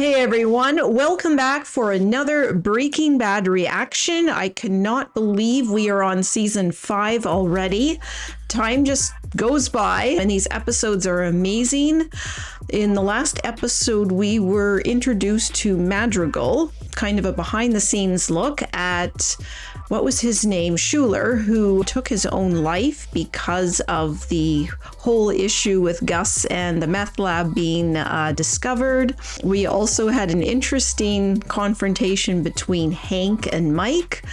Hey everyone, welcome back for another Breaking Bad reaction. I cannot believe we are on season 5 already. Time just goes by and these episodes are amazing. In the last episode, we were introduced to Madrigal, kind of a behind the scenes look at what was his name? SKYLER, who took his own life because of the whole issue with Gus and the meth lab being discovered. We also had an interesting confrontation between Hank and Mike.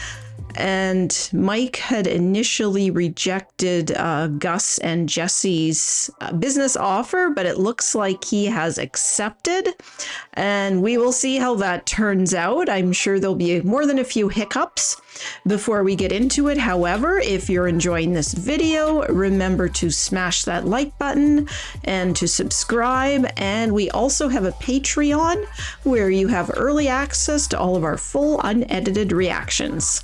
And Mike had initially rejected Gus and Jesse's business offer, but it looks like he has accepted. And we will see how that turns out. I'm sure there'll be more than a few hiccups before we get into it. However, if you're enjoying this video, remember to smash that like button and to subscribe. And we also have a Patreon where you have early access to all of our full unedited reactions.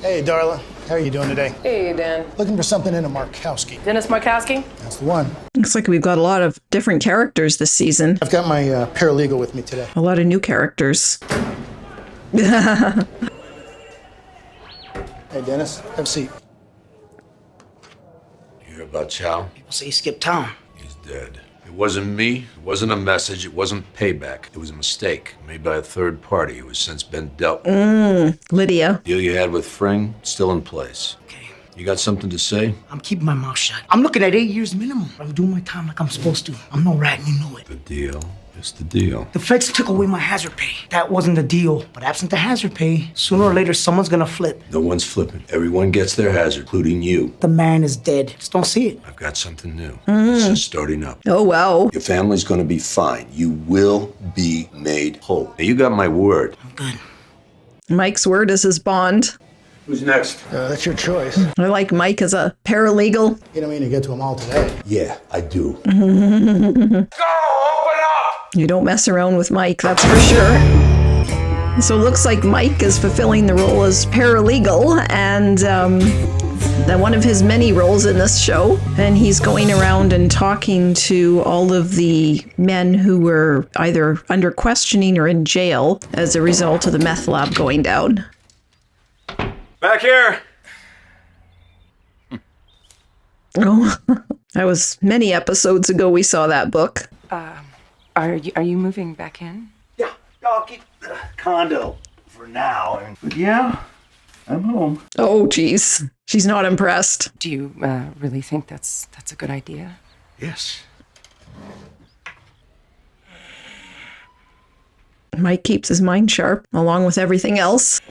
Hey, Darla. How are you doing today? Hey, Dan. Looking for something in a Markowski. Dennis Markowski? That's the one. Looks like we've got a lot of different characters this season. I've got my paralegal with me today. A lot of new characters. Hey, Dennis. Have a seat. You hear about Chow? People say he skipped town. He's dead. It wasn't me, it wasn't a message, it wasn't payback. It was a mistake made by a third party who has since been dealt with. Lydia. Deal you had with Fring, still in place. Okay. You got something to say? I'm keeping my mouth shut. I'm looking at 8 years minimum. I'm doing my time like I'm supposed to. I'm no rat and you know it. The deal is the deal. The feds took away my hazard pay. That wasn't the deal. But absent the hazard pay, sooner or later someone's gonna flip. No one's flipping. Everyone gets their hazard, including you. The man is dead. Just don't see it. I've got something new. It's just starting up. Oh, wow. Your family's gonna be fine. You will be made whole. Now, you got my word. I'm good. Mike's word is his bond. Who's next? That's your choice. I like Mike as a paralegal. You don't mean to get to them all today. Yeah, I do. Go, open up! You don't mess around with Mike, that's for sure. So it looks like Mike is fulfilling the role as paralegal and one of his many roles in this show. And he's going around and talking to all of the men who were either under questioning or in jail as a result of the meth lab going down. Back here! Oh, that was many episodes ago we saw that book. Are you moving back in? Yeah, I'll keep the condo for now. But yeah, I'm home. Oh, geez. She's not impressed. Do you really think that's a good idea? Yes. Mike keeps his mind sharp, along with everything else.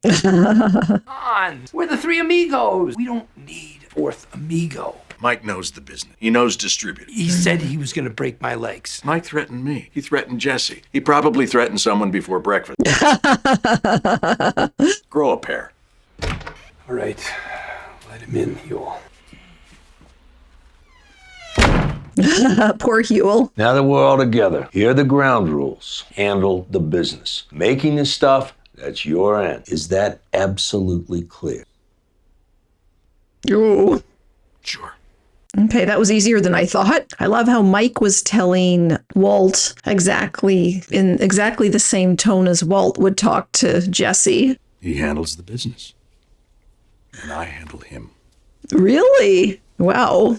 Come on, we're the three amigos. We don't need a fourth amigo. Mike knows the business. He knows distributors. He said he was gonna break my legs. Mike threatened me. He threatened Jesse. He probably threatened someone before breakfast. Grow a pair. All right, let him in, Huel. Poor Huel. Now that we're all together, here are the ground rules. Handle the business. Making this stuff, that's your end. Is that absolutely clear? Ooh. Sure. Okay, that was easier than I thought. I love how Mike was telling Walt in exactly the same tone as Walt would talk to Jesse. He handles the business. And I handle him. Really? Wow.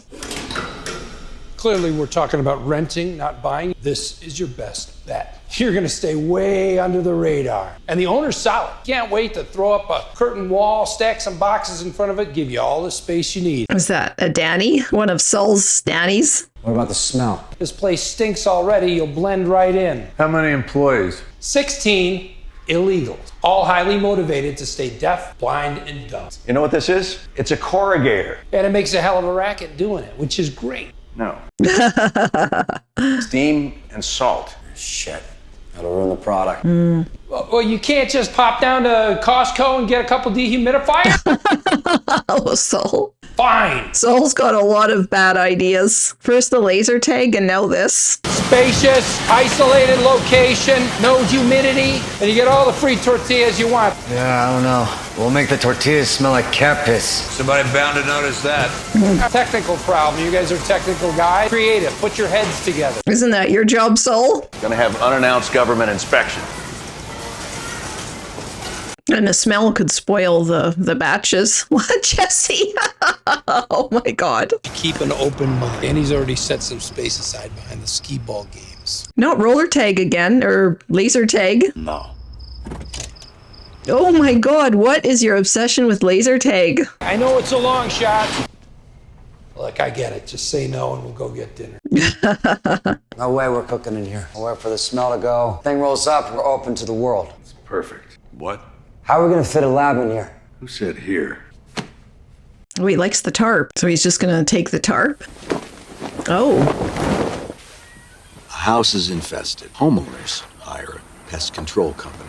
Clearly, we're talking about renting, not buying. This is your best bet. You're gonna stay way under the radar. And the owner's solid. Can't wait to throw up a curtain wall, stack some boxes in front of it, give you all the space you need. Was that a Danny? One of Saul's Dannies? What about the smell? This place stinks already, you'll blend right in. How many employees? 16 illegals, all highly motivated to stay deaf, blind, and dumb. You know what this is? It's a corrugator. And it makes a hell of a racket doing it, which is great. No. Steam and salt. Shit. That'll ruin the product. Well, you can't just pop down to Costco and get a couple dehumidifiers? Oh, Saul. Fine. Saul's got a lot of bad ideas. First the laser tag and now this. Spacious, isolated location, no humidity, and you get all the free tortillas you want. Yeah, I don't know. We'll make the tortillas smell like cat piss. Somebody bound to notice that. Technical problem. You guys are technical guys. Creative. Put your heads together. Isn't that your job, Saul? Gonna have unannounced government inspection. And the smell could spoil the batches. What, Jesse? Oh my God. Keep an open mind. And he's already set some space aside behind the skee ball games. Not roller tag again, or laser tag. No. Oh my God, what is your obsession with laser tag? I know it's a long shot. Look, I get it. Just say no and we'll go get dinner. No way we're cooking in here. We'll wait for the smell to go. Thing rolls up, we're open to the world. It's perfect. What? How are we gonna fit a lab in here? Who said here? Oh, he likes the tarp, so he's just gonna take the tarp. Oh, A house is infested. Homeowners hire a pest control company.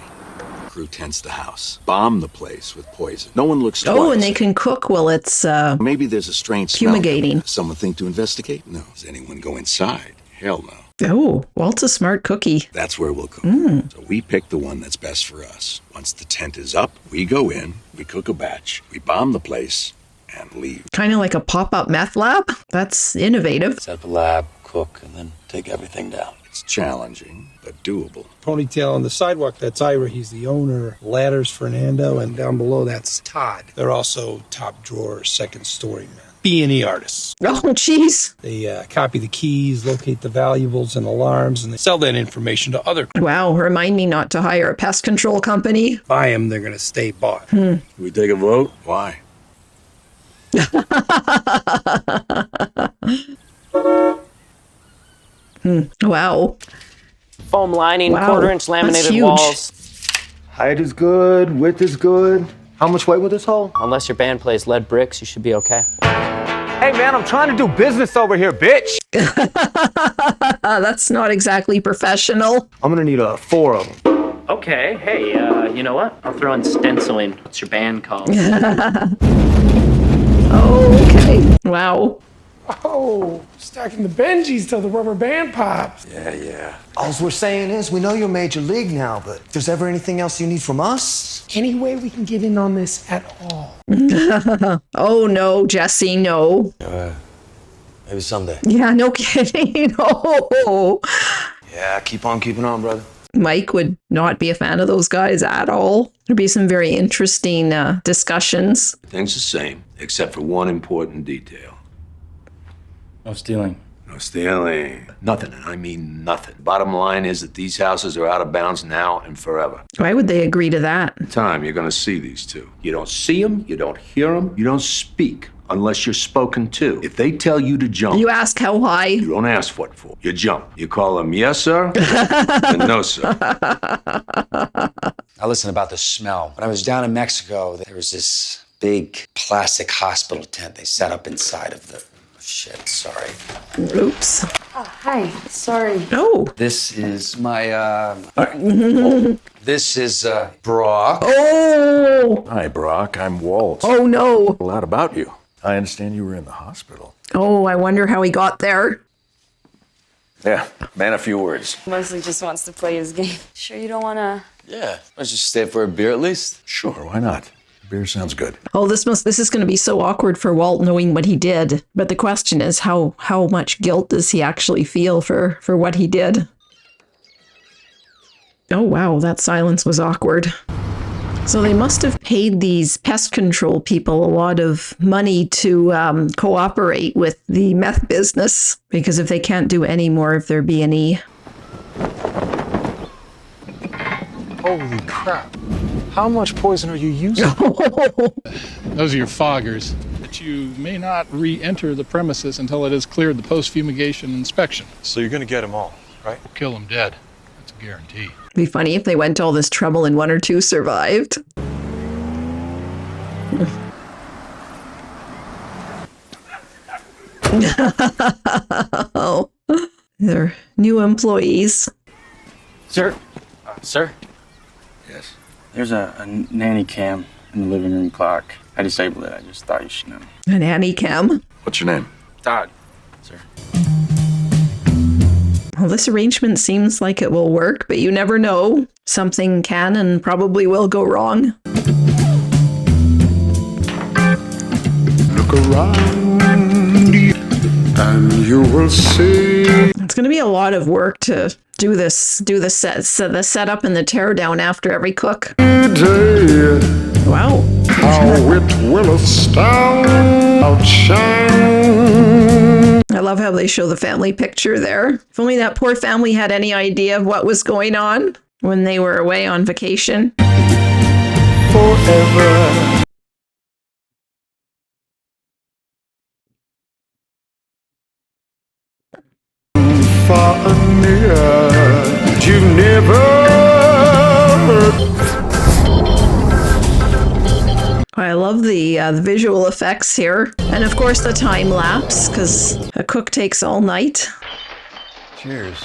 Crew tends the house. Bomb the place with poison. No one looks twice. oh, and they can cook while it's Maybe there's a strange smell. fumigating. Does someone think to investigate? No. Does anyone go inside? Hell no. Oh, Walt's a smart cookie. That's where we'll cook. So we pick the one that's best for us. Once the tent is up, we go in, we cook a batch, we bomb the place, and leave. Kind of like a pop-up meth lab. That's innovative. Set up a lab, cook, and then take everything down. It's challenging, but doable. Ponytail on the sidewalk, that's Ira. He's the owner. Ladders, Fernando. And down below, that's Todd. They're also top drawer, second story men. B&E artists. Oh, jeez. They copy the keys, locate the valuables and alarms, and they sell that information to other. Wow, remind me not to hire a pest control company. Buy them, they're going to stay bought. We take a vote? Why? Wow. Foam lining, Wow, quarter-inch that's laminated huge. walls. Height is good, width is good. How much weight will this hold? Unless your band plays lead bricks, you should be okay. Hey man, I'm trying to do business over here, bitch. That's not exactly professional. I'm gonna need 4 of them. Okay, hey, you know what? I'll throw in stenciling. What's your band called? Okay. Wow. Oh, stacking the Benjis till the rubber band pops. Yeah. All we're saying is, we know you're major league now, but if there's ever anything else you need from us, Any way we can get in on this at all? Oh no, Jesse, no. Maybe someday. Yeah, no kidding. No. Yeah, keep on keeping on, brother. Mike would not be a fan of those guys at all. There'd be some very interesting discussions. Things the same, except for one important detail. No stealing. No stealing. Nothing, and I mean nothing. Bottom line is that these houses are out of bounds now and forever. Why would they agree to that? In time, you're going to see these two. You don't see them, you don't hear them, you don't speak unless you're spoken to. If they tell you to jump, You ask how high? you don't ask what for. You jump. You call them yes, sir, and no, sir. Now listen about the smell. When I was down in Mexico, there was this big plastic hospital tent they set up inside of the... Shit, sorry. Oops. Hi, sorry. Oh. This is my, This is, Brock. Oh. Hi, Brock. I'm Walt. Oh no. A lot about you. I understand you were in the hospital. Oh, I wonder how he got there. Yeah, man, a few words. Mostly just wants to play his game. Sure you don't want to... Yeah. Let's just stay for a beer at least. Sure, why not? Beer sounds good. Oh, this is going to be so awkward for Walt knowing what he did. But the question is, how much guilt does he actually feel for what he did? Oh, wow, that silence was awkward. So they must have paid these pest control people a lot of money to cooperate with the meth business, because if they can't do any more of their B&E. Holy crap. How much poison are you using? Those are your foggers. But you may not re-enter the premises until it has cleared the post-fumigation inspection. So you're gonna get them all, right? Kill them dead. That's a guarantee. It'd be funny if they went to all this trouble and 1 or 2 survived. Oh, they're new employees. Sir? Sir? Yes. There's a nanny cam in the living room clock. I disabled it. I just thought you should know. An Annie cam. What's your name? Todd, sir. Well, this arrangement seems like it will work, but you never know. Something can and probably will go wrong. around you, and you will see. It's going to be a lot of work to do the setup and the teardown after every cook. Wow. How it will astound, outshine. I love how they show the family picture there. If only that poor family had any idea of what was going on when they were away on vacation. Forever. Far and near, you've never. I love the visual effects here. And of course the time lapse, because a cook takes all night. Cheers.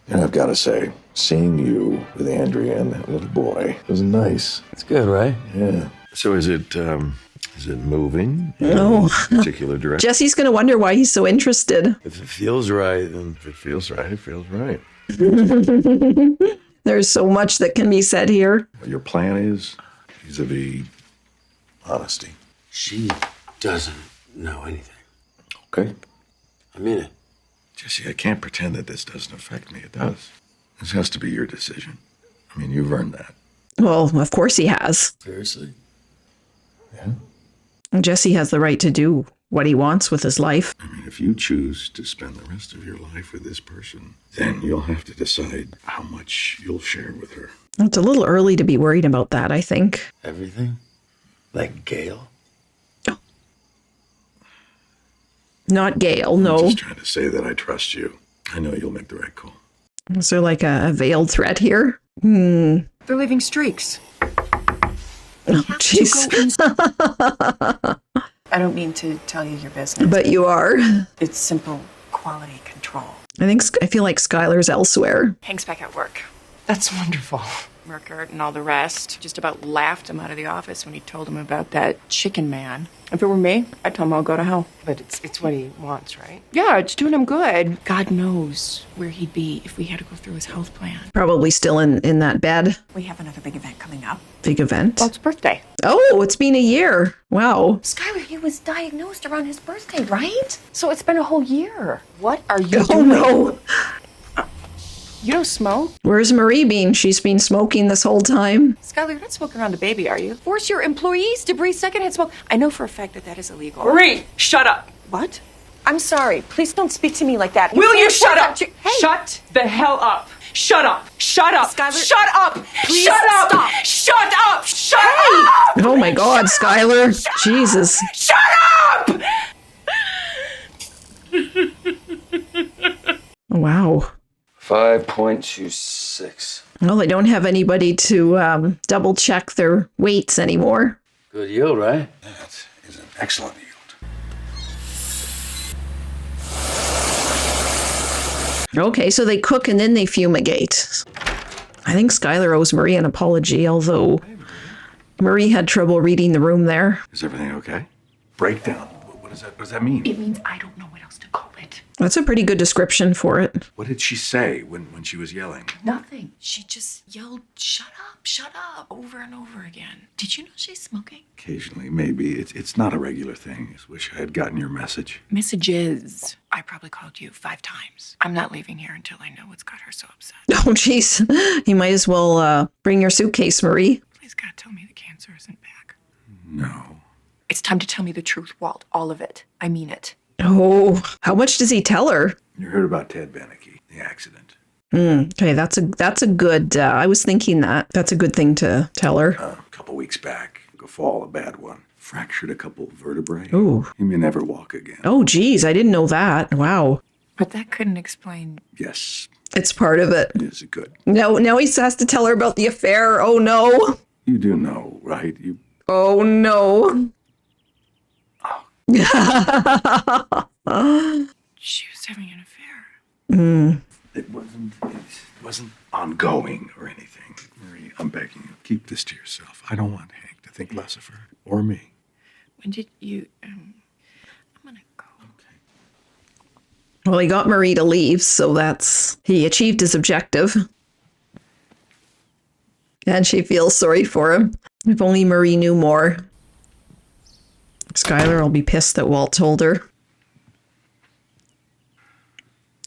And I've got to say, seeing you with Andrea and that little boy was nice. It's good, right? Yeah. So is it moving in No. a particular direction? Jesse's going to wonder why he's so interested. If it feels right, then if it feels right, it feels right. There's so much that can be said here. What your plan is vis-a-vis honesty. She doesn't know anything. Okay. I mean it. Jesse, I can't pretend that this doesn't affect me. It does. This has to be your decision. I mean, you've earned that. Well, of course he has. Seriously? Yeah. Jesse has the right to do what he wants with his life. I mean, if you choose to spend the rest of your life with this person, then you'll have to decide how much you'll share with her. It's a little early to be worried about that, I think. Everything? Like Gail? Not Gail, I'm no. just trying to say that I trust you. I know you'll make the right call. Is there like a veiled threat here? They're leaving streaks. Oh, jeez. I don't mean to tell you your business. But you are. It's simple quality control. I feel like Skyler's elsewhere. Hank's back at work. That's wonderful. Merkert and all the rest just about laughed him out of the office when he told him about that chicken man. If it were me, I'd tell him I'll go to hell. But it's what he wants, right? Yeah, it's doing him good. God knows where he'd be if we had to go through his health plan. Probably still in that bed. We have another big event coming up. Big event? Well, it's birthday. Oh, it's been a year. Wow. Skyler, he was diagnosed around his birthday, right? So it's been a whole year. What are you Oh, doing? no. You don't smoke? Where's Marie been? She's been smoking this whole time. Skyler, you're not smoking around a baby, are you? Force your employees to breathe secondhand smoke. I know for a fact that is illegal. Marie, shut up. What? I'm sorry. Please don't speak to me like that. Will you can't shut force up? that- Hey! Shut the hell up. Shut up. Shut up. Skyler, shut up. please shut up. stop. Shut up. Shut up. Oh my God, Skyler. Jesus. Shut up. Wow. 5.26. Well, they don't have anybody to double check their weights anymore. Good yield, right? That is an excellent yield. Okay, so they cook and then they fumigate. I think Skyler owes Marie an apology, although Marie had trouble reading the room there. Is everything okay? Breakdown. What does that mean? It means I don't know what else to call it. That's a pretty good description for it. What did she say when she was yelling? Nothing. She just yelled, shut up, over and over again. Did you know she's smoking? Occasionally, maybe. It's not a regular thing. I just wish I had gotten your message. Messages. I probably called you 5 times. I'm not leaving here until I know what's got her so upset. Oh, jeez. You might as well bring your suitcase, Marie. Please, God, tell me the cancer isn't back. No. It's time to tell me the truth, Walt. All of it. I mean it. Oh, how much does he tell her? You heard about Ted Beneke, the accident. Okay, that's a good, I was thinking that's a good thing to tell her. A couple weeks back, a fall, a bad one. Fractured a couple vertebrae. Ooh. He may never walk again. Oh, geez, I didn't know that. Wow. But that couldn't explain. Yes. It's part of it. Yes, it could. No, now he has to tell her about the affair. Oh, no. You do know, right? Oh, no. She was having an affair. It wasn't ongoing or anything. Marie, I'm begging you, keep this to yourself. I don't want Hank to think less of her or me. When did you, I'm gonna go. Okay. Well, he got Marie to leave, so he achieved his objective. And she feels sorry for him. If only Marie knew more. Skyler will be pissed that Walt told her.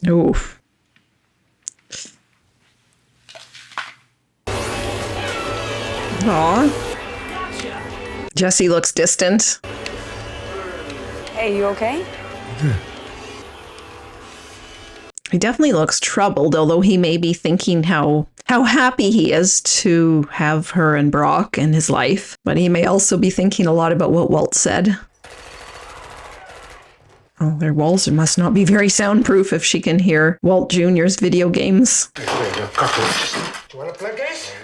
Oof. Aw. Jesse looks distant. Hey, you okay? He definitely looks troubled, although he may be thinking how happy he is to have her and Brock in his life. But he may also be thinking a lot about what Walt said. Oh, their walls must not be very soundproof if she can hear Walt Jr.'s video games.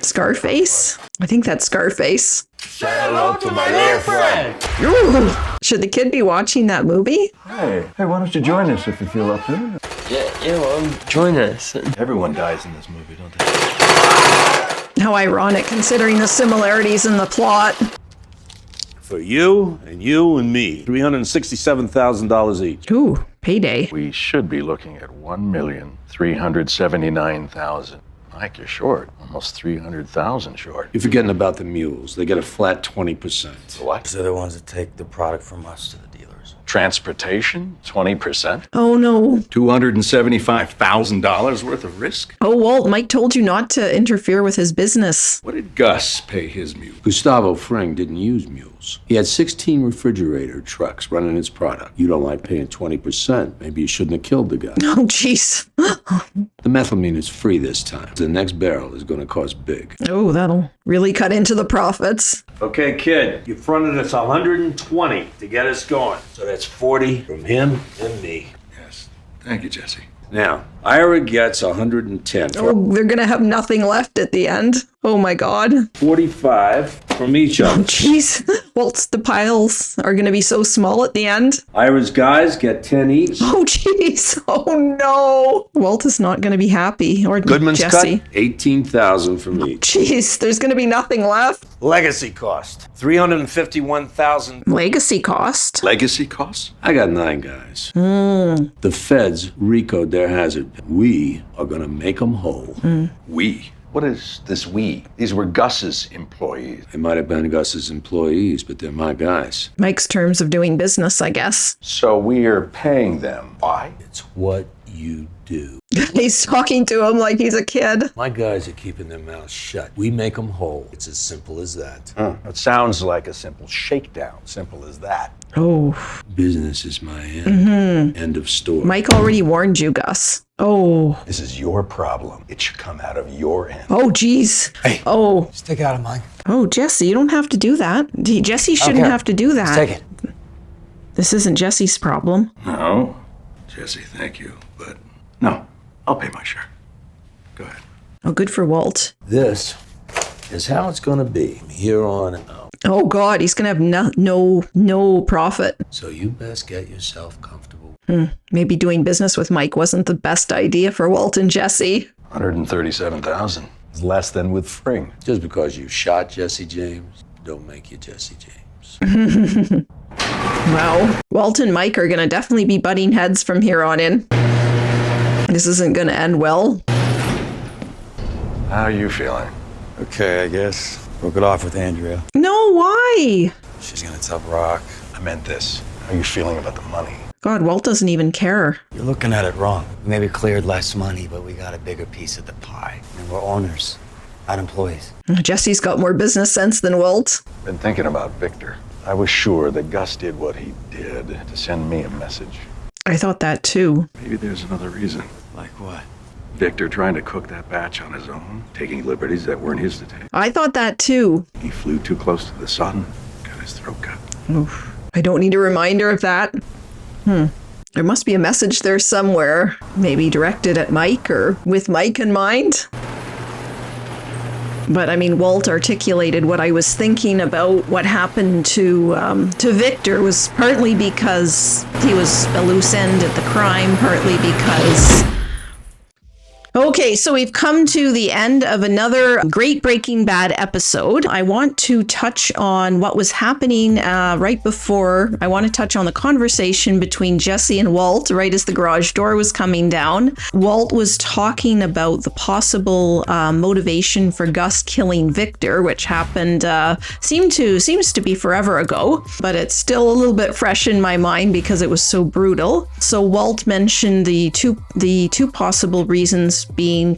Scarface? I think that's Scarface. Say hello to my little friend. Should the kid be watching that movie? Hey, why don't you join us if you feel up to it? Yeah, join us. Everyone dies in this movie, don't they? How ironic, considering the similarities in the plot. For you and me, $367,000 each. Ooh, payday. We should be looking at $1,379,000. Mike, you're short. Almost 300,000 short. You're forgetting about the mules. They get a flat 20%. What? They're the ones that take the product from us to the dealers. Transportation, 20%. Oh no. $275,000 worth of risk? Oh, Walt, Mike told you not to interfere with his business. What did Gus pay his mule? Gustavo Fring didn't use mules. He had 16 refrigerator trucks running his product. You don't like paying 20%. Maybe you shouldn't have killed the guy. Oh, jeez. The methylamine is free this time. The next barrel is going to cost big. Oh, that'll really cut into the profits. Okay, kid, you fronted us 120 to get us going. So that's 40 from him and me. Yes. Thank you, Jesse. Now, Ira gets 110. Oh, they're gonna have nothing left at the end. Oh my god. 45 from each of us. Jeez. Walt's the piles are gonna be so small at the end. Ira's guys get 10 each. Oh jeez. Oh no. Walt is not gonna be happy. Or Goodman's Jesse. cut, 18,000 from each. Jeez, there's gonna be nothing left. Legacy cost, 351,000. Legacy cost? Legacy costs? I got 9 guys. The feds RICO'd their hazard. We are gonna make them whole. We? What is this we? These were Gus's employees. They might have been Gus's employees, but they're my guys. Mike's terms of doing business, I guess. So we are paying them. Why? It's what you do. He's talking to him like he's a kid. My guys are keeping their mouths shut. We make them whole. It's as simple as that. It sounds like a simple shakedown. Simple as that. Oh. Business is my end. End of story. Mike already warned you, Gus. Oh. This is your problem. It should come out of your end. Oh, geez. Hey. Oh. Stick out of mine. Oh, Jesse, you don't have to do that. Jesse shouldn't have to do that. Just take it. This isn't Jesse's problem. No. Jesse, thank you. But no, I'll pay my share. Go ahead. Oh, good for Walt. This is how it's going to be from here on out. Oh, God, he's going to have no profit. So you best get yourself comfortable. Maybe doing business with Mike wasn't the best idea for Walt and Jesse. 137,000 is less than with Fring. Just because you shot Jesse James, don't make you Jesse James. Wow. Walt and Mike are going to definitely be butting heads from here on in. This isn't going to end well. How are you feeling? Okay, I guess. Broke it off with Andrea. No, why? She's gonna tell Brock. I meant this. How are you feeling about the money? God, Walt doesn't even care. You're looking at it wrong. We maybe cleared less money, but we got a bigger piece of the pie. And we're owners, not employees. Jesse's got more business sense than Walt. Been thinking about Victor. I was sure that Gus did what he did to send me a message. I thought that too. Maybe there's another reason. Like what? Victor trying to cook that batch on his own, taking liberties that weren't his to take. I thought that too. He flew too close to the sun, got his throat cut. Oof. I don't need a reminder of that. There must be a message there somewhere. Maybe directed at Mike or with Mike in mind. But I mean, Walt articulated what I was thinking about what happened to Victor was partly because he was a loose end at the crime, partly because Okay, so we've come to the end of another great Breaking Bad episode. I want to touch on what was happening right before. I want to touch on the conversation between Jesse and Walt right as the garage door was coming down. Walt was talking about the possible motivation for Gus killing Victor, which happened seems to be forever ago, but it's still a little bit fresh in my mind because it was so brutal. So Walt mentioned the two possible reasons being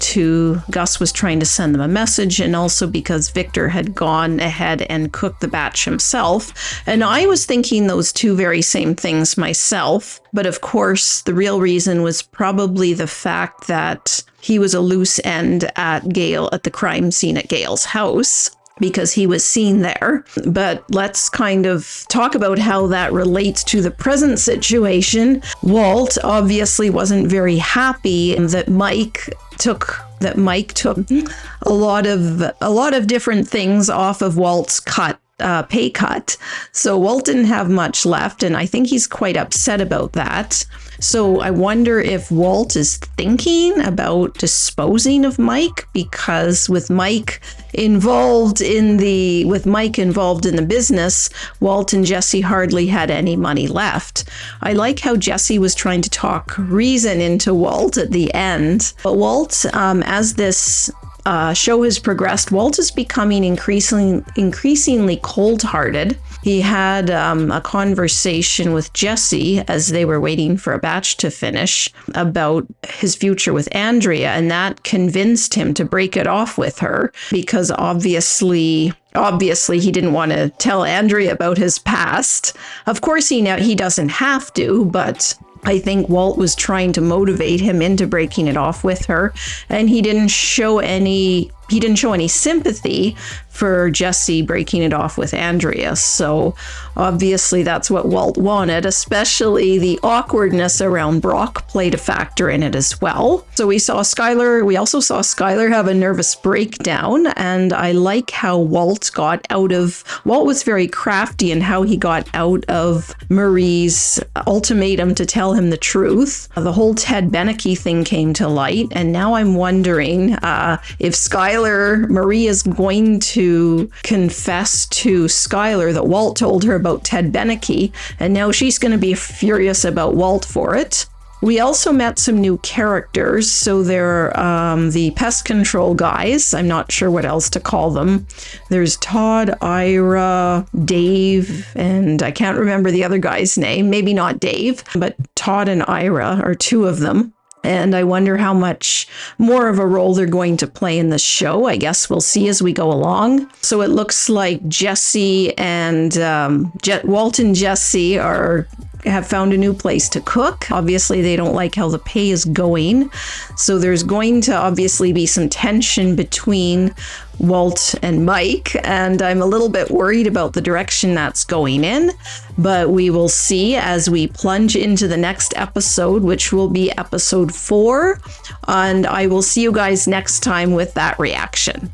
Gus was trying to send them a message, and also because Victor had gone ahead and cooked the batch himself. And I was thinking those two very same things myself, but of course the real reason was probably the fact that he was a loose end at the crime scene at Gail's house, because he was seen there. But let's kind of talk about how that relates to the present situation. Walt obviously wasn't very happy that Mike took a lot of different things off of Walt's pay cut. So Walt didn't have much left, and I think he's quite upset about that. So I wonder if Walt is thinking about disposing of Mike, because with Mike involved in the business, Walt and Jesse hardly had any money left. I like how Jesse was trying to talk reason into Walt at the end. But Walt, as this show has progressed, Walt is becoming increasingly cold-hearted. He had a conversation with Jesse as they were waiting for a batch to finish about his future with Andrea, and that convinced him to break it off with her, because obviously he didn't want to tell Andrea about his past. Of course he doesn't have to, but I think Walt was trying to motivate him into breaking it off with her, and he didn't show any sympathy for Jesse breaking it off with Andrea. So obviously that's what Walt wanted, especially the awkwardness around Brock played a factor in it as well. So we also saw Skyler have a nervous breakdown, and I like how Walt was very crafty in how he got out of Marie's ultimatum to tell him the truth. The whole Ted Beneke thing came to light, and now I'm wondering if Marie is going to confess to Skyler that Walt told her about Ted Beneke, and now she's going to be furious about Walt for it. We also met some new characters. So they're the pest control guys. I'm not sure what else to call them. There's Todd, Ira, Dave, and I can't remember the other guy's name. Maybe not Dave, but Todd and Ira are two of them. And I wonder how much more of a role they're going to play in the show. I guess we'll see as we go along. So it looks like Jesse and Walt and Jesse have found a new place to cook. Obviously, they don't like how the pay is going. So there's going to obviously be some tension between Walt and Mike, and I'm a little bit worried about the direction that's going in, but we will see as we plunge into the next episode, which will be episode 4, and I will see you guys next time with that reaction.